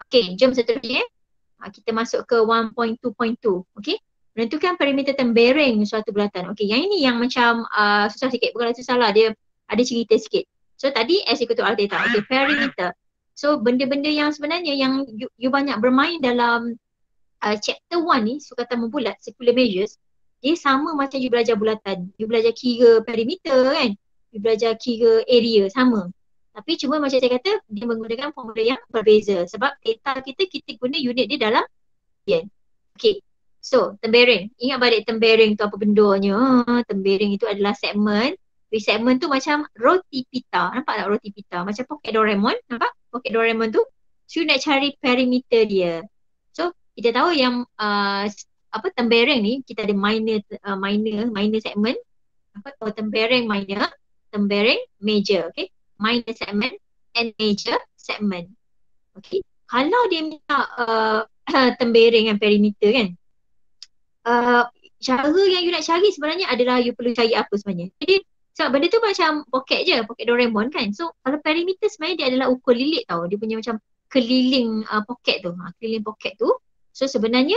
Okay, jom seterusnya. Kita masuk ke 1.2.2. Okay. Menentukan perimeter tembereng suatu bulatan. Okay, yang ini yang macam susah sikit. Bukan susah lah, dia ada cerita sikit. So tadi S equal to R theta. Okay, perimeter. So benda-benda yang sebenarnya yang you banyak bermain dalam chapter 1 ni, sukatan membulat, circular measures, dia sama macam you belajar bulatan. You belajar kira perimeter kan. You belajar kira area, sama. Tapi cuma macam saya kata, dia menggunakan formula yang berbeza. Sebab theta kita guna unit dia dalam radian. Okay. So, tembereng. Ingat balik tembereng tu apa bendanya. Tembereng itu adalah segmen. Segmen tu macam roti pita. Nampak tak roti pita? Macam poket Doraemon. Nampak? Poket Doraemon tu. So, you nak cari perimeter dia. So, kita tahu yang tembereng ni, kita ada minor segmen. Tembereng minor, tembereng major. Okay. Minor segment and major segment. Okay. Kalau dia minta tembereng dan perimeter kan, cara yang you nak cari sebenarnya adalah you perlu cari apa sebenarnya. Jadi sebab benda tu macam poket je, poket Doraemon kan. So kalau perimeter sebenarnya dia adalah ukur lilit tau. Dia punya macam keliling poket tu. Keliling poket tu. So sebenarnya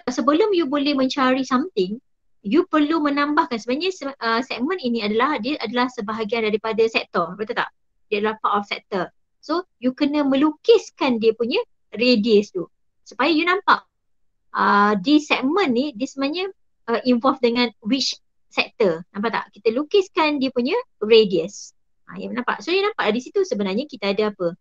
sebelum you boleh mencari something, you perlu menambahkan sebenarnya segmen ini adalah sebahagian daripada sektor, betul tak? Dia adalah part of sector. So you kena melukiskan dia punya radius tu supaya you nampak di segmen ni dia sebenarnya involve dengan which sector. Nampak tak? Kita lukiskan dia punya radius. You nampak? So you nampak di situ sebenarnya kita ada apa?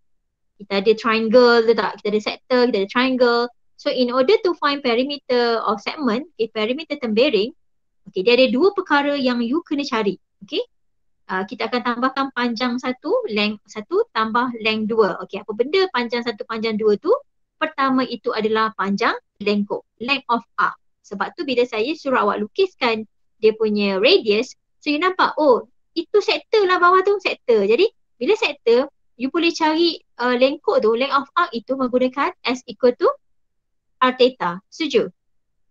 Kita ada triangle, betul tak? Kita ada sector, kita ada triangle. So in order to find perimeter of segment, perimeter tembereng, okay, dia ada dua perkara yang you kena cari. Okay. Kita akan tambahkan panjang 1, length 1 tambah length 2. Okay, apa benda panjang 1, panjang 2 tu? Pertama itu adalah panjang lengkok, length of arc. Sebab tu bila saya suruh awak lukiskan dia punya radius, so you nampak, oh itu sektor lah bawah tu, sektor. Jadi bila sektor, you boleh cari lengkok tu, length of arc itu menggunakan S equal to R theta. Setuju?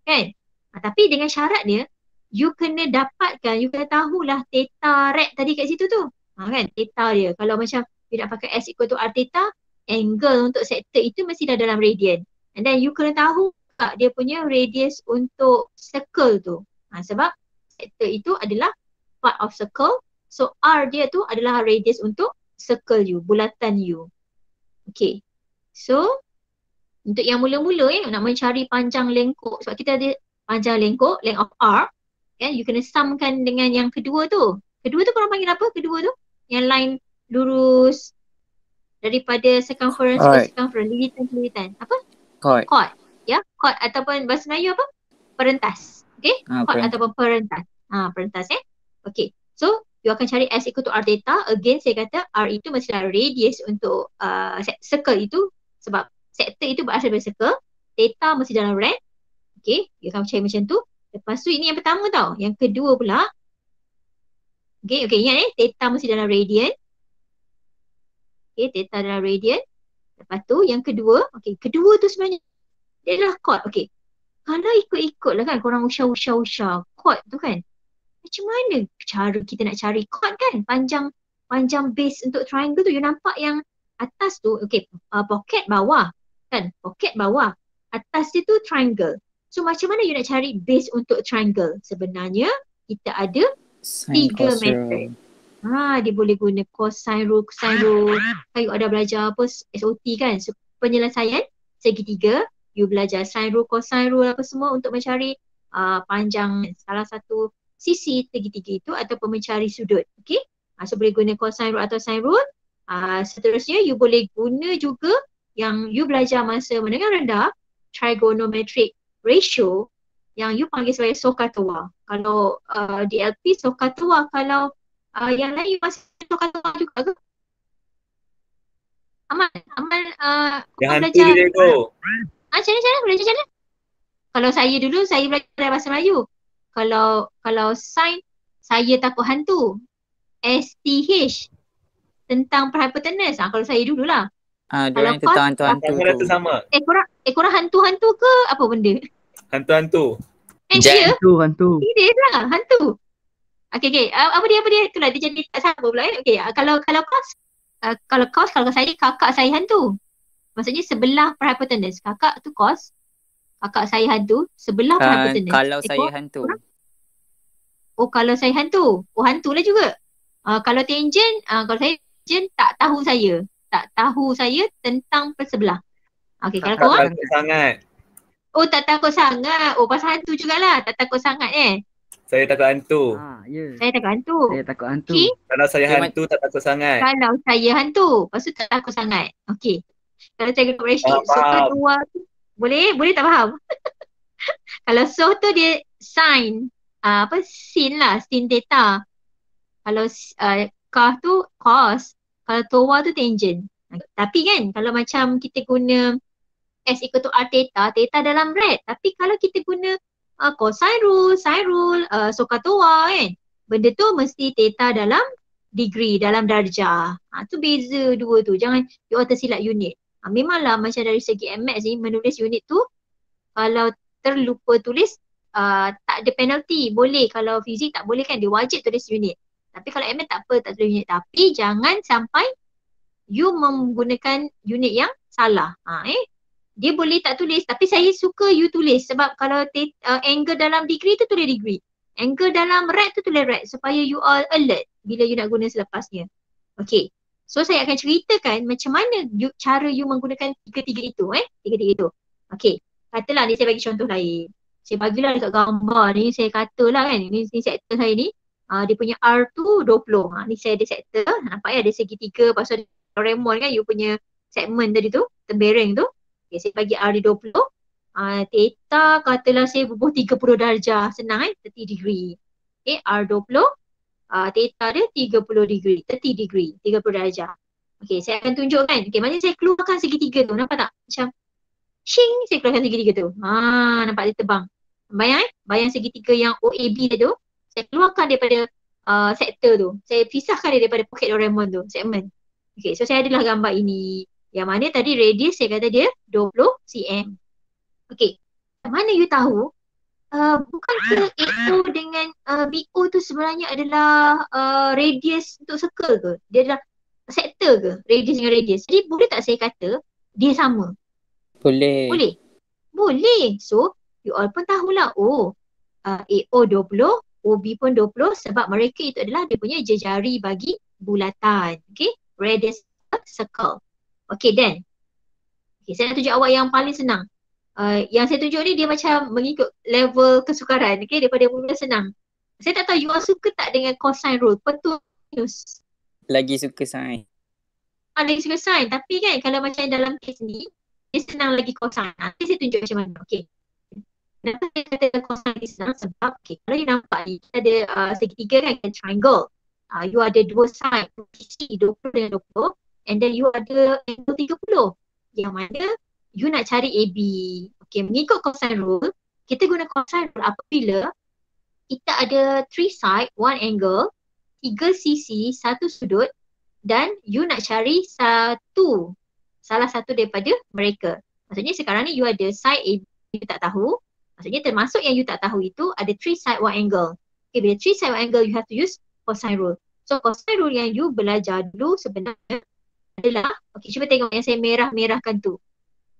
Kan? Tapi dengan syarat dia, you kena dapatkan, you kena tahulah theta rect tadi kat situ tu. Kan? Theta dia. Kalau macam you nak pakai S equal to R theta, angle untuk sektor itu mesti dah dalam radian. And then you kena tahu tak dia punya radius untuk circle tu. Sebab sektor itu adalah part of circle. So R dia tu adalah radius untuk circle you, bulatan you. Okay. So, untuk yang mula-mula nak mencari panjang lengkok, sebab kita ada panjang lengkok, length of R, kan, you kena sumkan dengan yang kedua tu. Kedua tu korang panggil apa? Kedua tu? Yang line lurus daripada circumference ke circumference, lilitan. Apa? Chord. Ya, chord ataupun bahasa Melayu apa? Perentas. Okay? Chord ataupun perentas. Perentas Okay. So, you akan cari S equal to R theta. Again, saya kata R itu mestilah radius untuk circle itu. Sebab sektor itu berasal dari circle. Theta mesti dalam rad. Okay, you akan cari macam tu. Lepas tu ini yang pertama tau. Yang kedua pula. Okay, ingat theta mesti dalam radian. Okay, theta dalam radian. Lepas tu yang kedua. Okay, kedua tu sebenarnya dia adalah chord. Okay, kalau ikut-ikut lah kan korang usah chord tu kan. Macam mana cara kita nak cari chord kan? Panjang base untuk triangle tu. You nampak yang atas tu. Okay, pocket bawah. Kan, pocket bawah. Atas dia tu triangle. So macam mana you nak cari base untuk triangle? Sebenarnya kita ada tiga method. Dia boleh guna cosine rule. Kalau you ada belajar apa SOT kan, so, penyelesaian segitiga, you belajar sine rule, cosine rule apa semua untuk mencari panjang salah satu sisi segitiga itu ataupun mencari sudut. Okay, so boleh guna cosine rule atau sine rule. Seterusnya you boleh guna juga yang you belajar masa menengah rendah, trigonometric ratio yang you panggil sebagai SOHCAHTOA. Kalau DLP SOHCAHTOA, kalau yang lain you masih SOHCAHTOA juga ke? Aman yang hantu tu cikgu. Macam mana belajar macam mana? Kalau saya dulu saya belajar bahasa Melayu. Kalau sign saya takut hantu. STH tentang hypotenuse. Kalau saya dululah. Kalau tentang hantu-hantu tu. Sama. Korang hantu-hantu ke apa benda? Hantu-hantu. Hantu. Dia lah, hantu. Okay. Apa dia? Itulah dia jadi tak sama pula. Okay, kalau kau saya kakak saya hantu. Maksudnya sebelah per hypotenuse. Kakak tu cos, kakak saya hantu, sebelah per hypotenuse. Kalau saya hantu. Oh kalau saya hantu. Oh hantu lah juga. Kalau tangent, kalau saya tangent tak tahu saya. Tak tahu saya tentang persebelah. Okay, kalau kau takut sangat. Oh tak takut sangat. Oh pasal hantu jugalah. Tak takut sangat Saya takut hantu. Saya takut hantu. Saya takut hantu. Okay. Kalau saya hantu tak takut sangat. Kalau saya hantu, lepas tu tak takut sangat. Okay. Kalau saya tengok worksheet, so kedua tu, boleh tak faham? Kalau so tu dia sin, sin lah, sin theta. Kalau kah tu cos, kalau toa tu tangent. Tapi kan kalau macam kita guna S equal to R theta, theta dalam red. Tapi kalau kita guna cosine rule, sine rule, SOHCAHTOA kan, benda tu mesti theta dalam degree, dalam darjah. Tu beza dua tu. Jangan you all tersilap unit. Memanglah macam dari segi MX ni menulis unit tu, kalau terlupa tulis tak ada penalty. Boleh, kalau fizik tak boleh kan, dia wajib tulis unit. Tapi kalau MX tak apa, tak tulis unit. Tapi jangan sampai you menggunakan unit yang salah. Dia boleh tak tulis, tapi saya suka you tulis. Sebab kalau angle dalam degree tu tulis degree. Angle dalam rad tu tulis rad. Supaya you all alert bila you nak guna selepasnya. Okay. So saya akan ceritakan macam mana cara you menggunakan tiga-tiga itu. Tiga-tiga itu. Okay. Katalah ni saya bagi contoh lain. Saya bagilah dekat gambar ni. Saya katalah kan. Ni sektor saya ni. Dia punya R tu 20. Ni saya ada sektor. Nampak ya ada segitiga. Pasal Doraemon kan you punya segmen tadi tu. Bearing tu. Okay, saya bagi R dia 20. Theta katalah saya bubuh 30 darjah. Senang 30 degree. Okay, R 20. Theta dia 30 degree. 30 degree. 30 darjah. Okay, saya akan tunjukkan. Okay, macam saya keluarkan segitiga tu. Nampak tak? Macam shing, saya keluarkan segitiga tu. Nampak dia terbang. Bayang Bayang segitiga yang OAB tu. Saya keluarkan daripada sektor tu. Saya pisahkan dia daripada poket Doraemon tu. Segmen. Okay, so saya adalah gambar ini. Yang mana tadi radius saya kata dia 20 cm. Okay. Mana you tahu? Bukankah AO dengan BO tu sebenarnya adalah radius untuk circle ke? Dia adalah sektor ke? Radius dengan radius. Jadi boleh tak saya kata dia sama? Boleh. Boleh. So you all pun tahulah. AO 20, OB pun 20 sebab mereka itu adalah dia punya jejari bagi bulatan. Okay. Radius circle. Okay, then. Okay, saya nak tunjuk awak yang paling senang. Yang saya tunjuk ni dia macam mengikut level kesukaran. Okay, daripada mula senang. Saya tak tahu you all suka tak dengan cosine rule. Petunus. Lagi suka sign. Lagi suka sign. Tapi kan kalau macam dalam case ni, dia senang lagi cosine. Nanti saya tunjuk macam mana. Okay. Kenapa saya kata cosine ni senang? Sebab okay, kalau you nampak ni, kita ada segitiga kan, triangle. You ada dua side, sisi 20 dengan 20. And then you ada angle 30. Yang mana you nak cari AB. Okay, mengikut cosine rule, kita guna cosine rule apabila kita ada 3 side, 1 angle, 3 sisi, 1 sudut dan you nak cari salah satu daripada mereka. Maksudnya sekarang ni you ada side AB you tak tahu. Maksudnya termasuk yang you tak tahu itu ada 3 side, 1 angle. Okay, bila 3 side, 1 angle you have to use cosine rule. So cosine rule yang you belajar dulu sebenarnya adalah, okay, cuba tengok yang saya merah-merahkan tu.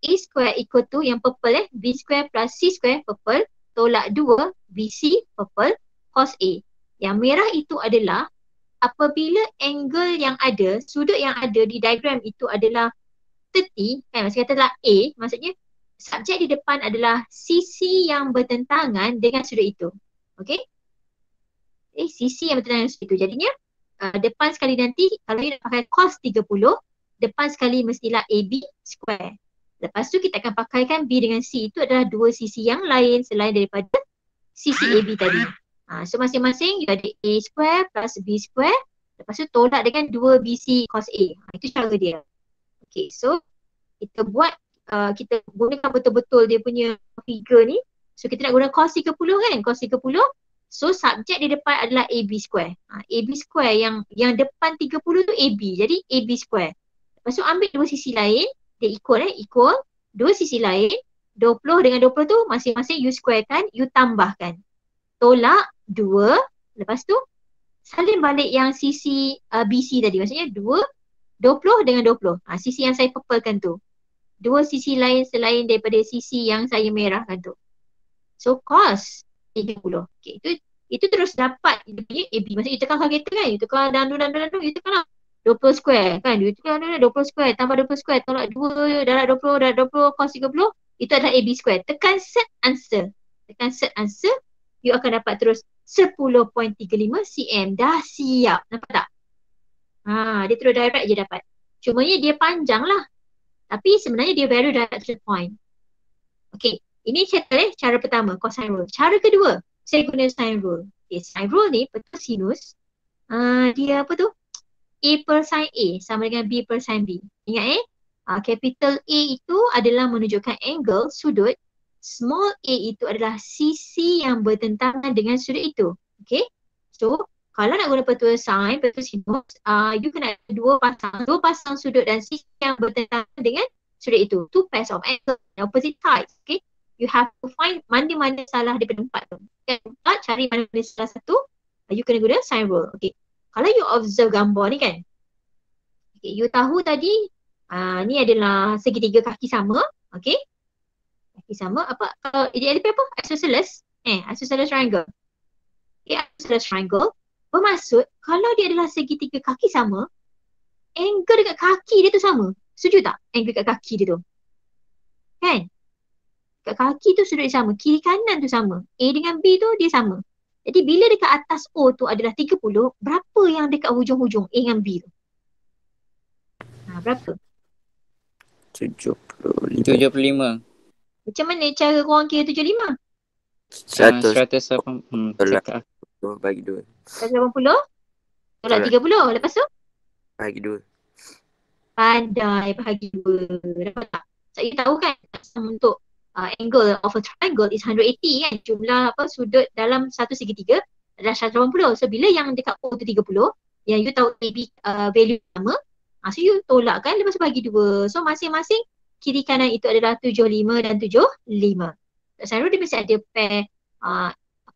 A square equal to yang purple B square plus C square purple tolak 2 BC purple cos A. Yang merah itu adalah apabila angle yang ada, sudut yang ada di diagram itu adalah 30, kan maksudnya katalah A, maksudnya subjek di depan adalah sisi yang bertentangan dengan sudut itu. Okay? Sisi yang bertentangan dengan sudut itu. Jadinya depan sekali nanti kalau you nak pakai cos 30, depan sekali mestilah AB square. Lepas tu kita akan pakaikan B dengan C. Itu adalah dua sisi yang lain selain daripada sisi AB tadi. So masing-masing you ada A square plus B square. Lepas tu tolak dengan 2 BC cos A. Itu cara dia. Okay, so kita buat, kita gunakan betul-betul dia punya figure ni. So kita nak guna cos 30 kan? Cos 30. So subjek di depan adalah AB square. AB square yang depan 30 tu AB. Jadi AB square. Lepas tu ambil dua sisi lain, dia equal dua sisi lain, 20 dengan 20 tu masing-masing you squarekan, you tambahkan. Tolak 2, lepas tu salin balik yang sisi BC tadi. Maksudnya 20 dengan 20. Sisi yang saya purplekan tu. dua sisi lain selain daripada sisi yang saya merahkan tu. So cos 30. Okay, itu terus dapat dia punya AB. Maksudnya you tekan kalkulator kan, you tekan dandu, you tekan lah 20 square kan, you tekan 20 square tambah 20 square tolak 2 darab 20 cos 30, itu adalah AB square. Tekan set answer. You akan dapat terus 10.35 cm. Dah siap. Nampak tak? Dia terus direct je dapat. Cumanya dia panjang lah. Tapi sebenarnya dia very direction point. Okay. Ini cara pertama, cosine rule. Cara kedua, saya guna sine rule. Okay, sine rule ni betul sinus. Dia apa tu? A per sin A sama dengan B per sin B. Ingat capital A itu adalah menunjukkan angle, sudut. Small a itu adalah sisi yang bertentangan dengan sudut itu. Okay. So, kalau nak guna betul sine, betul sinus, you kena ada dua pasang sudut dan sisi yang bertentangan dengan sudut itu. Two pairs of angle, opposite sides. Okay. You have to find mana-mana salah daripada empat tu. Kan? Cari mana-mana salah satu, you kena guna sine rule. Okay. Kalau you observe gambar ni kan, okay, you tahu tadi, ni adalah segitiga kaki sama. Okay. Kaki sama, apa? Kalau ideally apa? Isosceles. Isosceles triangle. Okay, isosceles triangle. Bermaksud, kalau dia adalah segitiga kaki sama, angle dekat kaki dia tu sama. Setuju tak? Angle dekat kaki dia tu. Kan? Kat kaki tu sudut dia sama, kiri kanan tu sama. A dengan B tu dia sama. Jadi bila dekat atas O tu adalah 30, berapa yang dekat hujung-hujung A dengan B tu? Berapa? 75. Macam mana cara korang kira 75? 100. 180. Bagi 2. 180? Tolak 30. Lepas tu? Bagi 2. Pandai bahagi 2. Dapat tak? Saya tahu kan untuk angle of a triangle is 180 kan. Jumlah sudut dalam satu segitiga adalah 180. So bila yang dekat O tu 30, yang you tahu AB value sama, so you tolak kan, lepas tu bagi 2. So masing-masing kiri kanan itu adalah 75 dan 75. Selalu dia mesti ada pair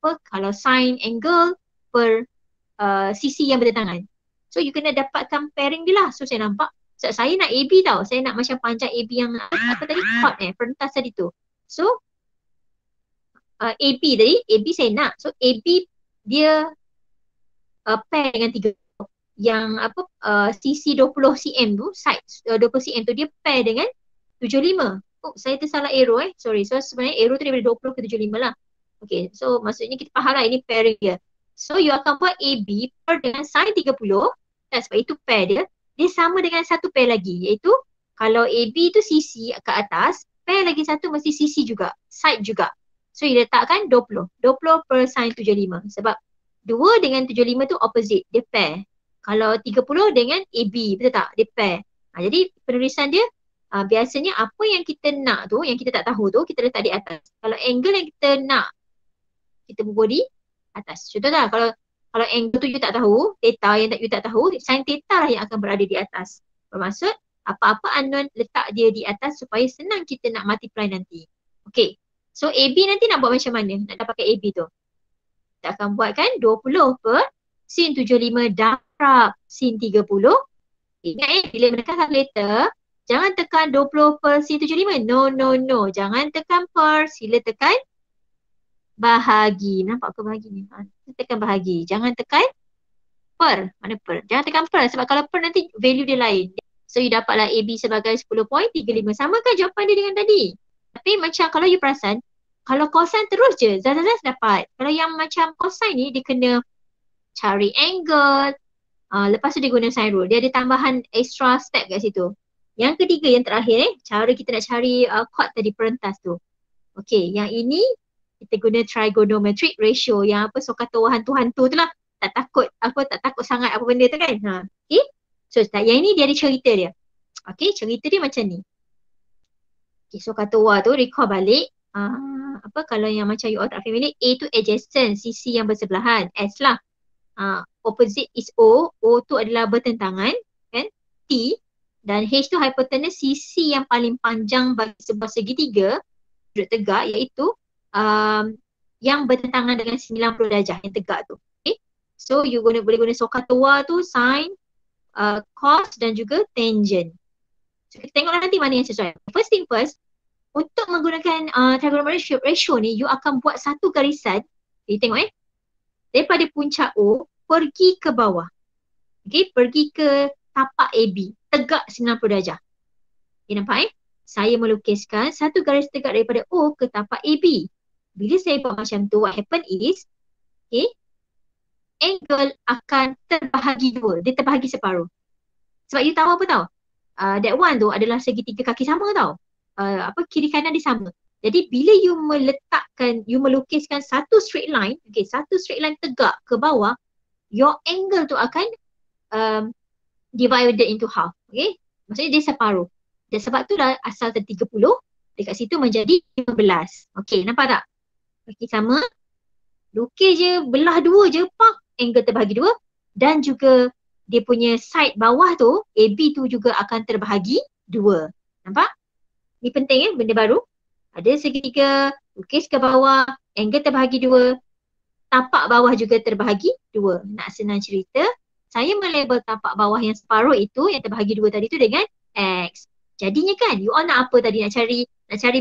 kalau sine angle per sisi yang bertentangan. So you kena dapatkan pairing dia lah. So saya nampak saya nak AB tau. Saya nak macam panjang AB yang apa tadi? Chord perentas tadi tu. So AB saya nak. So AB dia pair dengan 3. Yang sisi 20 cm tu, side 20 cm tu dia pair dengan 75. Saya tersalah arrow sorry. So sebenarnya arrow tu daripada 20 ke 75 lah. Okay, so maksudnya kita faham lah ini pairing dia. So you akan buat AB per dengan sin 30. Dan sebab itu pair dia sama dengan satu pair lagi, iaitu kalau AB tu sisi ke atas, pair lagi satu mesti sisi juga, side juga. So you letakkan 20 per sin 75. Sebab 2 dengan 75 tu opposite, dia pair. Kalau 30 dengan AB, betul tak? Dia pair. Jadi penulisan dia biasanya apa yang kita nak tu, yang kita tak tahu tu, kita letak di atas. Kalau angle yang kita nak, kita bubuh di atas. Contoh tak? Kalau angle tu you tak tahu, theta yang you tak tahu, sin theta lah yang akan berada di atas. Bermaksud apa-apa unknown letak dia di atas supaya senang kita nak multiply nanti. Okay. So AB nanti nak buat macam mana? Nak dapatkan AB tu. Kita akan buatkan 20 per sin 75 darab sin 30. Ingat bila menekan kalkulator, jangan tekan 20 per sin 75. No. Jangan tekan per, sila tekan bahagi. Nampak ke bahagi ni? Tekan bahagi. Jangan tekan per. Mana per? Jangan tekan per sebab kalau per nanti value dia lain. So you dapatlah AB sebagai 10.35. Samakan jawapan dia dengan tadi. Tapi macam kalau you perasan, kalau cosine terus je, zaz dapat. Kalau yang macam cosine ni, dia kena cari angle. Lepas tu dia guna sine rule. Dia ada tambahan extra step kat situ. Yang ketiga, yang terakhir cara kita nak cari chord tadi perentas tu. Okay, yang ini kita guna trigonometric ratio yang so kata hantu-hantu tu lah. Tak takut sangat apa benda tu kan. Okay. So yang ini dia ada cerita dia. Okay, cerita dia macam ni. Okay, so kata tu recall balik. Kalau yang macam you all tak familiar, A tu adjacent, sisi yang bersebelahan. S lah. Opposite is O. O tu adalah bertentangan kan. T. Dan H tu hypotenuse, sisi yang paling panjang bagi sebuah segitiga sudut tegak, iaitu yang bertentangan dengan 90 darjah yang tegak tu. Okay. So you boleh guna SOHCAHTOA tu, sin, cos dan juga tangent. So kita tengok nanti mana yang sesuai. First thing first, untuk menggunakan trigonometric ratio ni, you akan buat satu garisan. Okay, tengok daripada puncak O pergi ke bawah. Okay, pergi ke tapak AB, tegak 90 darjah. Okay, nampak Saya melukiskan satu garis tegak daripada O ke tapak AB. Bila saya buat macam tu, what happen is, okay, angle akan terbahagi dua. Dia terbahagi separuh. Sebab you tahu apa tahu? That one tu adalah segitiga kaki sama tau. Kiri kanan dia sama. Jadi bila you melukiskan satu straight line, okay, satu straight line tegak ke bawah, your angle tu akan divided into half. Okay? Maksudnya dia separuh. Dan sebab tu dah asal 30, dekat situ menjadi 15. Okay, nampak tak? Okay, sama. Lukis je, belah dua je, pak, angle terbahagi dua. Dan juga dia punya side bawah tu, AB tu juga akan terbahagi dua. Nampak? Ni penting benda baru. Ada segitiga, lukis ke bawah, angle terbahagi dua. Tapak bawah juga terbahagi dua. Nak senang cerita, saya melabel tapak bawah yang separuh itu, yang terbahagi dua tadi tu dengan X. Jadinya kan, you all nak apa tadi? Nak cari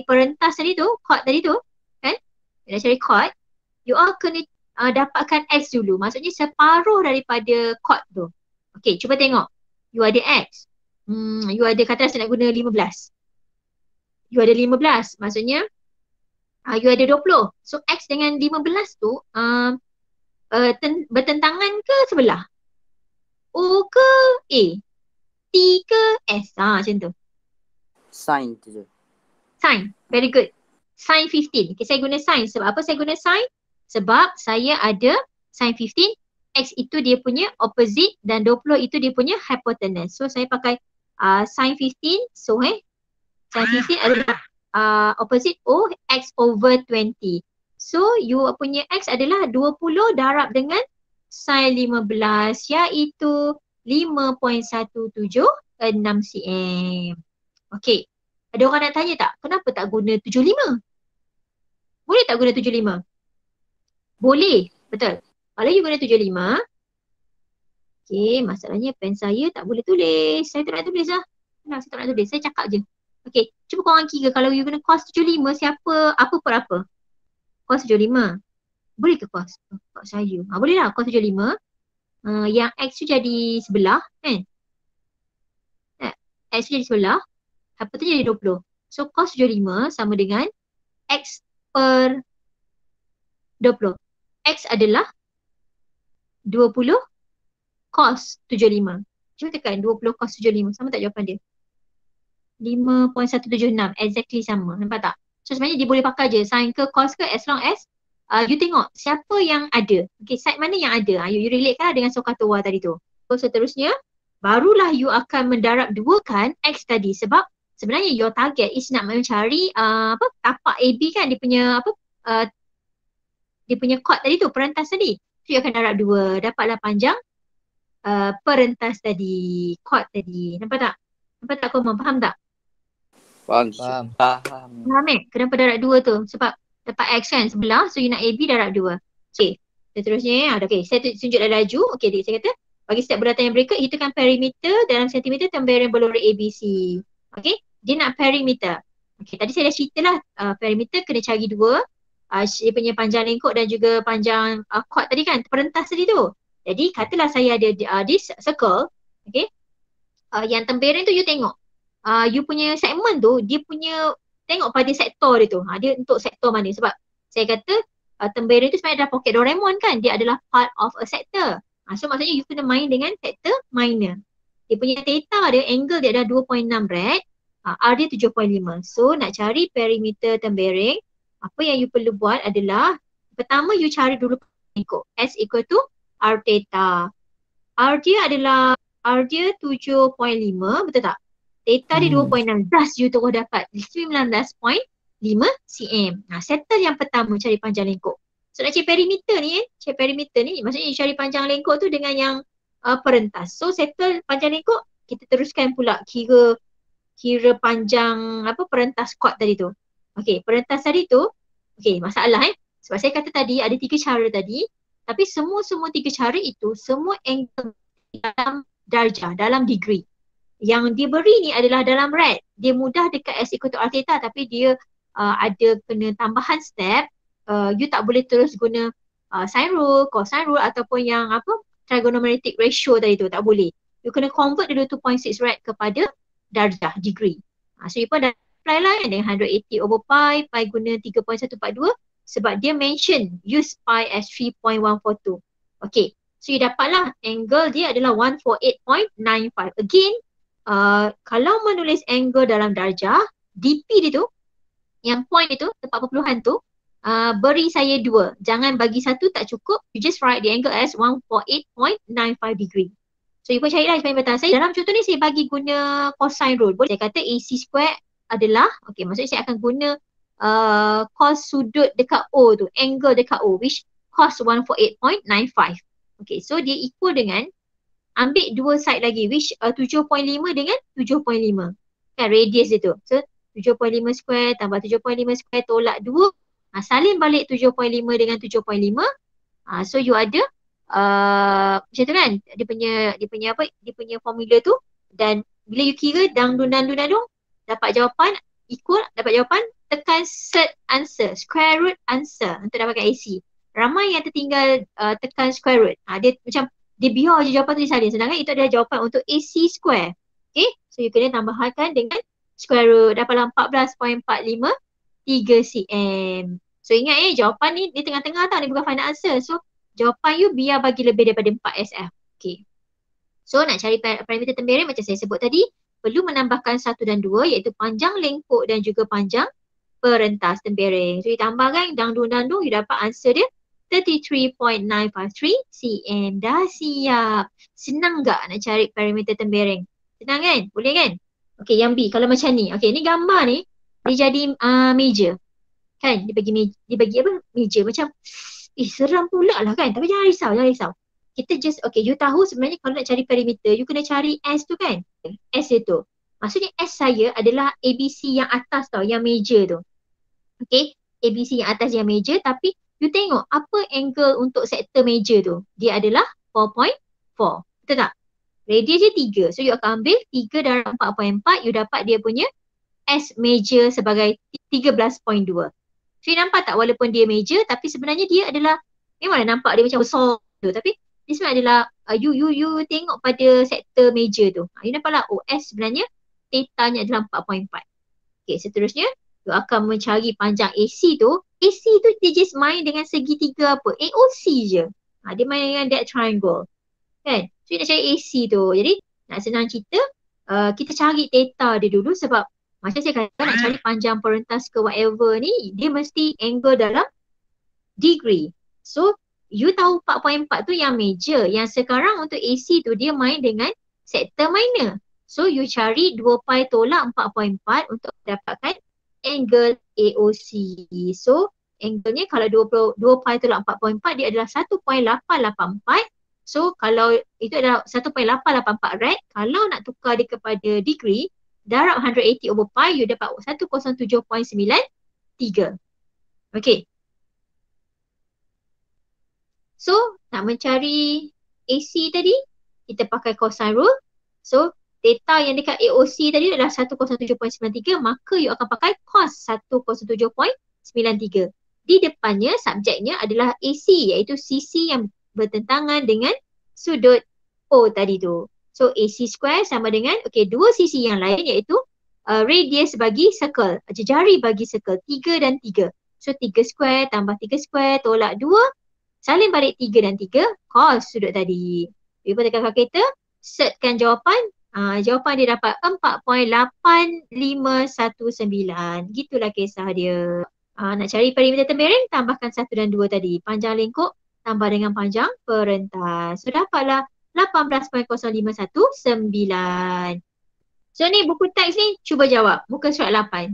perentas tadi tu, chord tadi tu, kan? Nak cari chord, you all kena dapatkan X dulu. Maksudnya separuh daripada chord tu. Okay, cuba tengok. You ada X. You ada kata saya nak guna 15. You ada 15. Maksudnya, you ada 20. So, X dengan 15 tu bertentangan ke sebelah? O ke A? T ke S? Macam tu. Sign tu je. Sign. Very good. Sign 15. Okay, saya guna sign. Sebab apa saya guna sign? Sebab saya ada sign 15. X itu dia punya opposite dan 20 itu dia punya hypotenuse. So, saya pakai sign 15. So, sign 15 adalah opposite O, X over 20. So, you punya X adalah 20 darab dengan sin 15 iaitu 5.176 cm. Okey. Ada orang nak tanya tak? Kenapa tak guna 75? Boleh tak guna 75? Boleh. Betul. Kalau you guna 75, okey, masalahnya pen saya tak boleh tulis. Saya tak nak tulis lah. Kenapa saya tak nak tulis? Saya cakap je. Okey, cuba korang kira kalau you guna cos 75, apa per apa? Cos 75. Boleh ke cos? Cos saya. Boleh lah cos 75. Yang X tu jadi sebelah kan? X tu jadi sebelah. Apa tu jadi 20. So cos 75 sama dengan X per 20. X adalah 20 cos 75. Cuba tekan 20 cos 75. Sama tak jawapan dia? 5.176. Exactly sama. Nampak tak? So sebenarnya dia boleh pakai je sin ke cos ke as long as you tengok siapa yang ada. Okay, side mana yang ada. You relate kan dengan SOHCAHTOA tadi tu. So seterusnya, barulah you akan mendarab duakan X tadi. Sebab sebenarnya your target is nak mencari tapak AB kan. Dia punya dia punya chord tadi tu, perentas tadi. So you akan darab dua. Dapatlah panjang perentas tadi, chord tadi. Nampak tak? Nampak tak korang? Faham tak? Faham. Faham kenapa darab dua tu? Sebab dapat X kan sebelah, so you nak AB darab dua. Okay, seterusnya okay, saya tunjuk dah laju. Okay, saya kata bagi setiap bulatan yang berikut, hitungkan perimeter dalam sentimeter tambah berlora ABC. Okay, dia nak perimeter. Okay, tadi saya dah cerita lah perimeter kena cari dua. Dia punya panjang lengkok dan juga panjang chord tadi kan, perentas tadi tu. Jadi katalah saya ada this circle, okay. Yang temberan tu you tengok. You punya segmen tu, dia punya tengok pada sektor dia tu. Dia untuk sektor mana. Sebab saya kata temberan tu sebenarnya adalah poket Doraemon kan. Dia adalah part of a sector. So maksudnya you kena main dengan sector minor. Dia punya theta dia, angle dia adalah 2.6 rad. R dia 7.5. So nak cari perimeter temberan, apa yang you perlu buat adalah pertama you cari dulu lengkok. S equal to R theta. R dia 7.5, betul tak? Theta dia 2.6. Thus you terus dapat 19.5 cm. Settle yang pertama cari panjang lengkok. So nak cari perimeter ni, maksudnya you cari panjang lengkok tu dengan yang perentas. So settle panjang lengkok, kita teruskan pula kira panjang perentas chord tadi tu. Okey, perentas tadi tu, okey, masalah sebab saya kata tadi ada 3 cara tadi, tapi semua 3 cara itu semua angle dalam darjah, dalam degree. yang dia beri ni adalah dalam red. Dia mudah dekat S equal to R theta tapi dia ada kena tambahan step. You tak boleh terus guna sine rule, cosine rule ataupun yang apa trigonometric ratio tadi tu, tak boleh. You kena convert dulu 2.6 rad kepada darjah, degree. So you pun dah apply lah kan dengan 180 over pi, pi guna 3.142 sebab dia mention use pi as 3.142. Okay, so you dapatlah angle dia adalah 148.95. Again, kalau menulis angle dalam darjah, DP dia tu, yang point itu, tempat perpuluhan tu, beri saya 2. Jangan bagi 1 tak cukup, you just write the angle as 148.95 degree. So you pun carilah sepanjang batang. Saya dalam contoh ni saya bagi guna cosine rule. Boleh saya kata AC square adalah, okay, maksudnya saya akan guna cos sudut dekat O tu, angle dekat O, which cos 148.95. Okay, so dia equal dengan, ambil dua side lagi, which 7.5 dengan 7.5. Kan radius dia tu. So 7.5 square tambah 7.5 square tolak 2. Salin balik 7.5 dengan 7.5. So you ada macam tu kan. Dia punya apa? Dia punya formula tu. Dan bila you kira dangdung dapat jawapan equal, dapat jawapan, tekan set answer, square root answer untuk dapatkan AC. Ramai yang tertinggal tekan square root. Dia macam dia biar je jawapan tu disalin. Sedangkan itu adalah jawapan untuk AC square. Okay. So you kena tambahkan dengan square root. Dapatlah 14.453 cm. So ingat jawapan ni di tengah-tengah tau. Ni bukan final answer. So jawapan you biar bagi lebih daripada 4 SF. Okay. So nak cari parameter tembereng macam saya sebut tadi, perlu menambahkan 1 dan 2 iaitu panjang lengkuk dan juga panjang perentas tembereng. So you tambahkan dangdung, you dapat answer dia 33.953 cm. Dah siap. Senang tak nak cari parameter tembereng? Senang kan? Boleh kan? Okay, yang B. Kalau macam ni. Okay, ni gambar ni. Dia jadi meja. Kan? Dia bagi apa? Meja. Macam, seram pula lah kan? Tapi jangan risau. Kita just, okay, you tahu sebenarnya kalau nak cari perimeter, you kena cari S tu kan? S itu. Maksudnya S saya adalah ABC yang atas tau, yang meja tu. Okay? ABC yang atas yang meja, tapi you tengok apa angle untuk sektor meja tu. Dia adalah 4.4. Betul tak? Radius dia 3. So you akan ambil 3 darab 4.4. You dapat dia punya S meja sebagai 13.2. So you nampak tak walaupun dia meja tapi sebenarnya dia adalah, memanglah nampak dia macam besar tu. Tapi dia sebenarnya adalah you tengok pada sektor meja tu. You nampaklah S sebenarnya tetanya adalah 4.4. Okay, seterusnya you akan mencari panjang AC tu. AC tu dia just main dengan segitiga apa? AOC je. Dia main dengan that triangle. Kan? So nak cari AC tu. Jadi nak senang cerita, kita cari theta dia dulu sebab macam saya kata nak cari panjang perentas ke whatever ni, dia mesti angle dalam degree. So you tahu 4.4 tu yang major. Yang sekarang untuk AC tu dia main dengan sektor minor. So you cari 2 pi tolak 4.4 untuk dapatkan angle AOC. So angle-nya kalau 2 pi tolak 4.4 dia adalah 1.884. So kalau itu adalah 1.884 rad, kalau nak tukar dia kepada degree, darab 180 over pi, you dapat 107.93. Okay. So nak mencari AC tadi, kita pakai cosine rule. So theta yang dekat AOC tadi adalah 107.93, maka you akan pakai cos 107.93. Di depannya subjeknya adalah AC iaitu sisi yang bertentangan dengan sudut O tadi tu. So AC square sama dengan, okay, dua sisi yang lain iaitu radius bagi circle, jari bagi circle, 3 dan 3. So 3 square tambah 3 square tolak 2, salin balik 3 dan 3, cos sudut tadi. You pun tekan kalkulator, setkan jawapan. Jawapan dia dapat 4.8519. Gitulah kisah dia. Nak cari perimeter tembereng, tambahkan 1 dan 2 tadi. Panjang lengkuk tambah dengan panjang perentas. So dapatlah 18.0519. So ni buku teks ni cuba jawab. Muka surat 8.